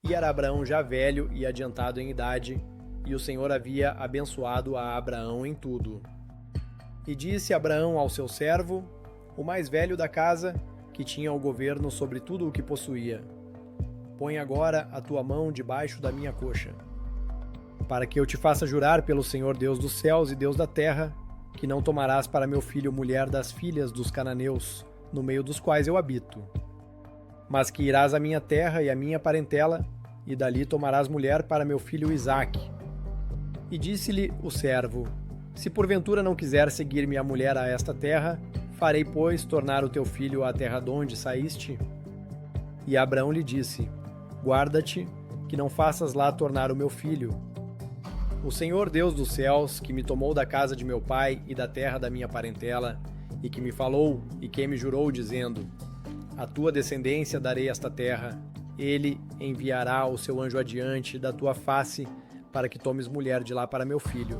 E era Abraão já velho e adiantado em idade, e o Senhor havia abençoado a Abraão em tudo. E disse Abraão ao seu servo, o mais velho da casa, que tinha o governo sobre tudo o que possuía: põe agora a tua mão debaixo da minha coxa, para que eu te faça jurar pelo Senhor Deus dos céus e Deus da terra, que não tomarás para meu filho mulher das filhas dos cananeus, no meio dos quais eu habito, mas que irás à minha terra e à minha parentela, e dali tomarás mulher para meu filho Isaque. E disse-lhe o servo: se porventura não quiser seguir-me a mulher a esta terra, farei, pois, tornar o teu filho à terra donde saíste? E Abraão lhe disse: guarda-te, que não faças lá tornar o meu filho. O Senhor Deus dos céus, que me tomou da casa de meu pai e da terra da minha parentela, e que me falou e que me jurou, dizendo: à tua descendência darei esta terra, ele enviará o seu anjo adiante da tua face, para que tomes mulher de lá para meu filho.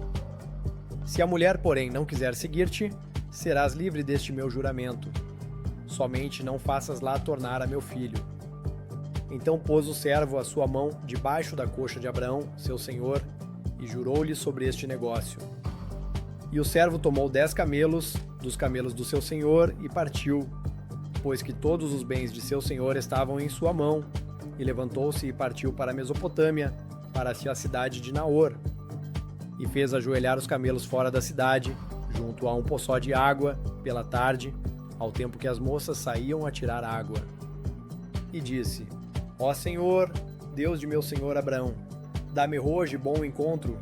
Se a mulher, porém, não quiser seguir-te, serás livre deste meu juramento. Somente não faças lá tornar a meu filho. Então pôs o servo a sua mão debaixo da coxa de Abraão, seu senhor, e jurou-lhe sobre este negócio. E o servo tomou 10 camelos, dos camelos do seu senhor, e partiu, pois que todos os bens de seu senhor estavam em sua mão, e levantou-se e partiu para a Mesopotâmia, para a cidade de Naor, e fez ajoelhar os camelos fora da cidade, junto a um poçó de água, pela tarde, ao tempo que as moças saíam a tirar água. E disse: ó Senhor, Deus de meu senhor Abraão, dá-me hoje bom encontro,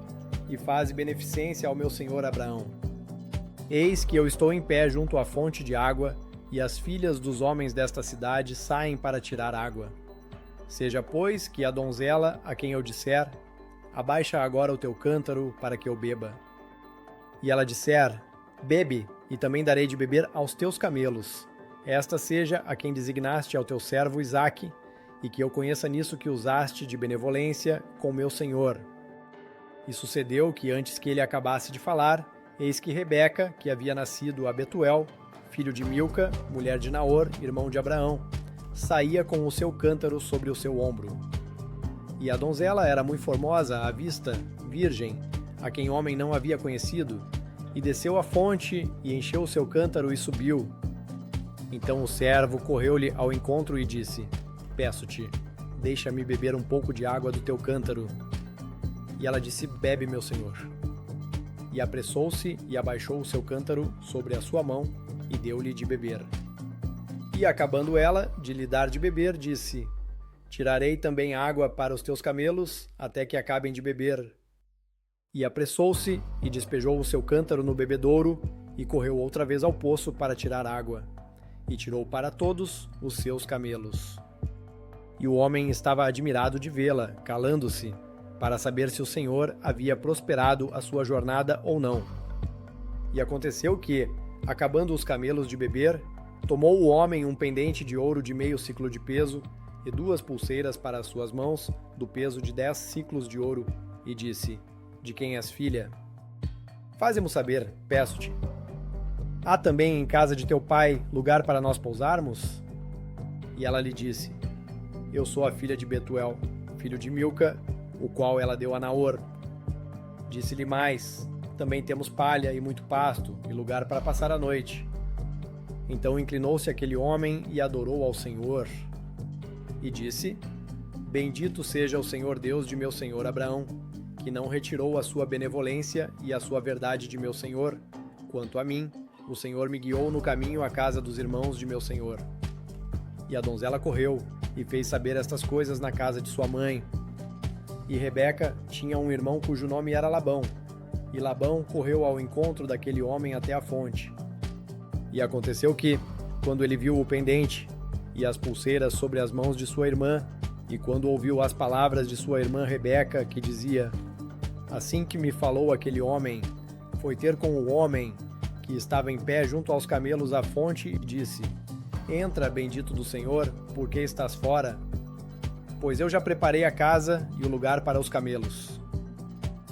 e faze beneficência ao meu senhor Abraão. Eis que eu estou em pé junto à fonte de água, e as filhas dos homens desta cidade saem para tirar água. Seja, pois, que a donzela, a quem eu disser: abaixa agora o teu cântaro, para que eu beba. E ela disser: bebe, e também darei de beber aos teus camelos. Esta seja a quem designaste ao teu servo Isaque, e que eu conheça nisso que usaste de benevolência com meu senhor. E sucedeu que, antes que ele acabasse de falar, eis que Rebeca, que havia nascido a Betuel, filho de Milca, mulher de Naor, irmão de Abraão, saía com o seu cântaro sobre o seu ombro. E a donzela era muito formosa à vista, virgem, a quem homem não havia conhecido, e desceu à fonte, e encheu o seu cântaro e subiu. Então o servo correu-lhe ao encontro e disse: peço-te, deixa-me beber um pouco de água do teu cântaro. E ela disse: bebe, meu senhor. E apressou-se e abaixou o seu cântaro sobre a sua mão, e deu-lhe de beber. E acabando ela de lhe dar de beber, disse: tirarei também água para os teus camelos, até que acabem de beber. E apressou-se e despejou o seu cântaro no bebedouro, e correu outra vez ao poço para tirar água, e tirou para todos os seus camelos. E o homem estava admirado de vê-la, calando-se, para saber se o Senhor havia prosperado a sua jornada ou não. E aconteceu que, acabando os camelos de beber, tomou o homem um pendente de ouro de meio siclo de peso, e 2 pulseiras para as suas mãos, do peso de 10 siclos de ouro, e disse: de quem és filha? Faze-mo saber, peço-te. Há também em casa de teu pai lugar para nós pousarmos? E ela lhe disse: eu sou a filha de Betuel, filho de Milca, o qual ela deu a Naor. Disse-lhe mais: também temos palha e muito pasto, e lugar para passar a noite. Então inclinou-se aquele homem e adorou ao Senhor. E disse: bendito seja o Senhor Deus de meu senhor Abraão, que não retirou a sua benevolência e a sua verdade de meu senhor. Quanto a mim, o Senhor me guiou no caminho à casa dos irmãos de meu senhor. E a donzela correu e fez saber estas coisas na casa de sua mãe. E Rebeca tinha um irmão cujo nome era Labão. E Labão correu ao encontro daquele homem até a fonte. E aconteceu que, quando ele viu o pendente e as pulseiras sobre as mãos de sua irmã, e quando ouviu as palavras de sua irmã Rebeca, que dizia: assim que me falou aquele homem, foi ter com o homem que estava em pé junto aos camelos à fonte, e disse: entra, bendito do Senhor, porque estás fora? Pois eu já preparei a casa e o lugar para os camelos.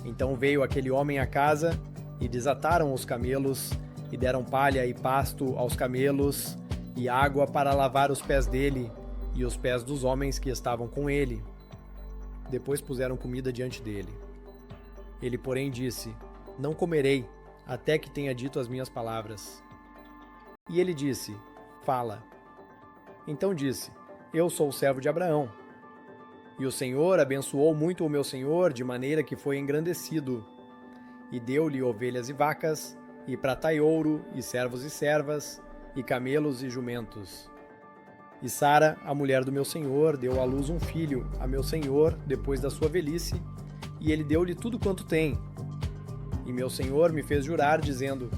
Então veio aquele homem à casa, e desataram os camelos, e deram palha e pasto aos camelos, e água para lavar os pés dele, e os pés dos homens que estavam com ele. Depois puseram comida diante dele. Ele, porém, disse: Não comerei, até que tenha dito as minhas palavras. E ele disse: Fala. Então disse: Eu sou o servo de Abraão. E o Senhor abençoou muito o meu senhor, de maneira que foi engrandecido. E deu-lhe ovelhas e vacas, e prata e ouro, e servos e servas, e camelos e jumentos. E Sara, a mulher do meu senhor, deu à luz um filho a meu senhor, depois da sua velhice, e ele deu-lhe tudo quanto tem. E meu senhor me fez jurar, dizendo: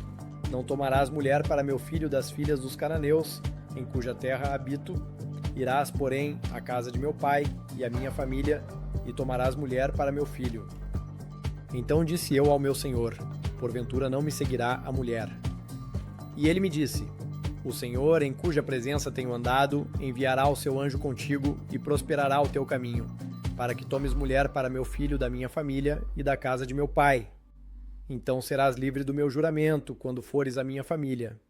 Não tomarás mulher para meu filho das filhas dos cananeus, em cuja terra habito. Irás, porém, à casa de meu pai e à minha família, e tomarás mulher para meu filho. Então disse eu ao meu senhor: Porventura não me seguirá a mulher. E ele me disse: O Senhor, em cuja presença tenho andado, enviará o seu anjo contigo e prosperará o teu caminho, para que tomes mulher para meu filho da minha família e da casa de meu pai. Então serás livre do meu juramento, quando fores à minha família.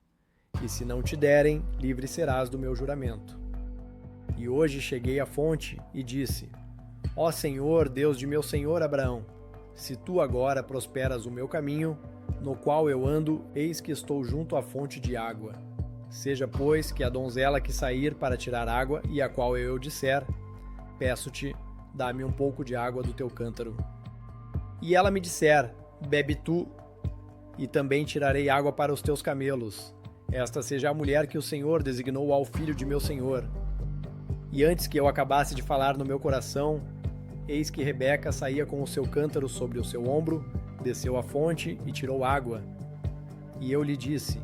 E se não te derem, livre serás do meu juramento. E hoje cheguei à fonte e disse: Ó Senhor, Deus de meu senhor Abraão, se tu agora prosperas o meu caminho, no qual eu ando, eis que estou junto à fonte de água. Seja, pois, que a donzela que sair para tirar água, e a qual eu disser: Peço-te, dá-me um pouco de água do teu cântaro. E ela me disser: Bebe tu, e também tirarei água para os teus camelos. Esta seja a mulher que o Senhor designou ao filho de meu senhor. E antes que eu acabasse de falar no meu coração, eis que Rebeca saía com o seu cântaro sobre o seu ombro, desceu à fonte e tirou água. E eu lhe disse: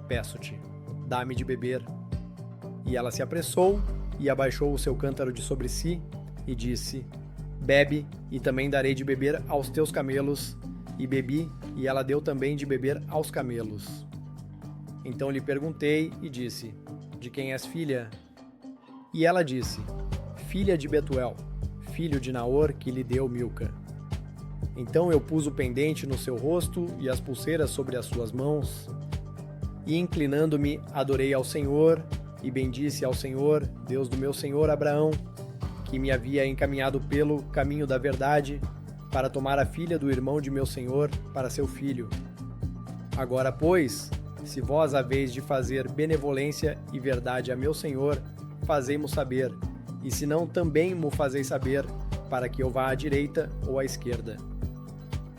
Peço-te, dá-me de beber. E ela se apressou e abaixou o seu cântaro de sobre si e disse: Bebe, e também darei de beber aos teus camelos. E bebi, e ela deu também de beber aos camelos. Então lhe perguntei e disse: De quem és filha? E ela disse: Filha de Betuel, filho de Naor, que lhe deu Milca. Então eu pus o pendente no seu rosto e as pulseiras sobre as suas mãos. E inclinando-me, adorei ao Senhor, e bendisse ao Senhor, Deus do meu senhor Abraão, que me havia encaminhado pelo caminho da verdade, para tomar a filha do irmão de meu senhor para seu filho. Agora, pois, se vós haveis de fazer benevolência e verdade a meu senhor, fazei-mo saber, e se não, também mo fazeis saber, para que eu vá à direita ou à esquerda.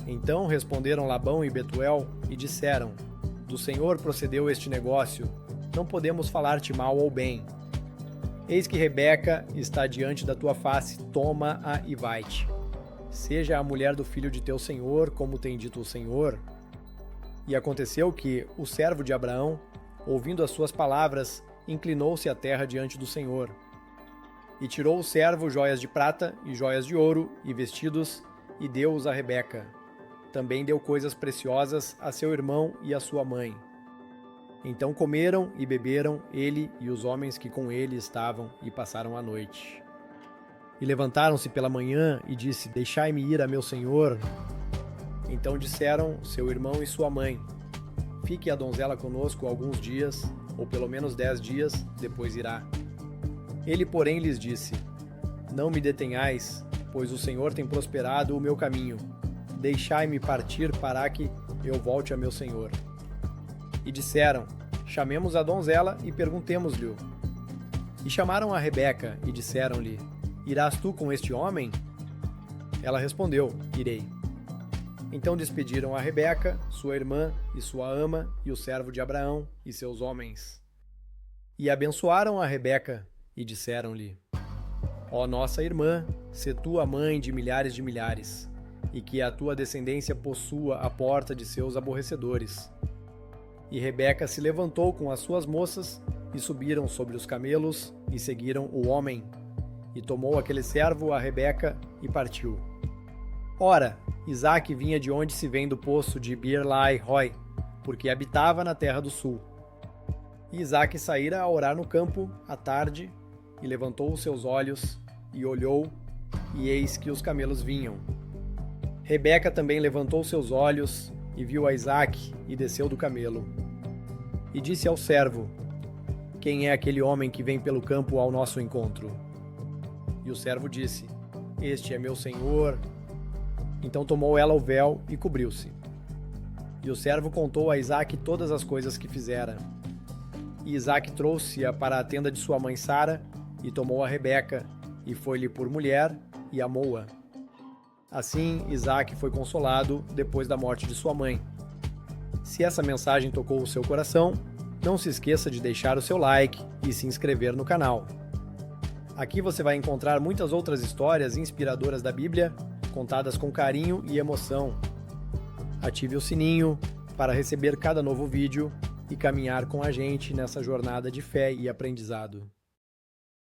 Então responderam Labão e Betuel e disseram: Do Senhor procedeu este negócio, não podemos falar-te mal ou bem. Eis que Rebeca está diante da tua face, toma-a e vai-te. Seja a mulher do filho de teu senhor, como tem dito o Senhor. E aconteceu que o servo de Abraão, ouvindo as suas palavras, inclinou-se à terra diante do Senhor. E tirou o servo joias de prata e joias de ouro e vestidos, e deu-os a Rebeca. Também deu coisas preciosas a seu irmão e a sua mãe. Então comeram e beberam ele e os homens que com ele estavam, e passaram a noite. E levantaram-se pela manhã e disse: Deixai-me ir a meu senhor. Então disseram seu irmão e sua mãe: Fique a donzela conosco alguns dias, ou pelo menos 10 dias, depois irá. Ele, porém, lhes disse: Não me detenhais, pois o Senhor tem prosperado o meu caminho. Deixai-me partir para que eu volte a meu senhor. E disseram: Chamemos a donzela e perguntemos-lhe. E chamaram a Rebeca e disseram-lhe: Irás tu com este homem? Ela respondeu: Irei. Então despediram a Rebeca, sua irmã e sua ama, e o servo de Abraão e seus homens. E abençoaram a Rebeca e disseram-lhe: Ó nossa irmã, sê tu a mãe de milhares, e que a tua descendência possua a porta de seus aborrecedores. E Rebeca se levantou com as suas moças, e subiram sobre os camelos, e seguiram o homem. E tomou aquele servo a Rebeca, e partiu. Ora, Isaque vinha de onde se vem do poço de Beer-lahai-roi, porque habitava na terra do sul. E Isaque saíra a orar no campo, à tarde, e levantou os seus olhos, e olhou, e eis que os camelos vinham. Rebeca também levantou seus olhos, e viu a Isaque, e desceu do camelo. E disse ao servo: Quem é aquele homem que vem pelo campo ao nosso encontro? E o servo disse: este é meu senhor. Então tomou ela o véu e cobriu-se. E o servo contou a Isaque todas as coisas que fizera. E Isaque trouxe-a para a tenda de sua mãe Sara, e tomou a Rebeca, e foi-lhe por mulher, e amou-a. Assim, Isaque foi consolado depois da morte de sua mãe. Se essa mensagem tocou o seu coração, não se esqueça de deixar o seu like e se inscrever no canal. Aqui você vai encontrar muitas outras histórias inspiradoras da Bíblia, contadas com carinho e emoção. Ative o sininho para receber cada novo vídeo e caminhar com a gente nessa jornada de fé e aprendizado.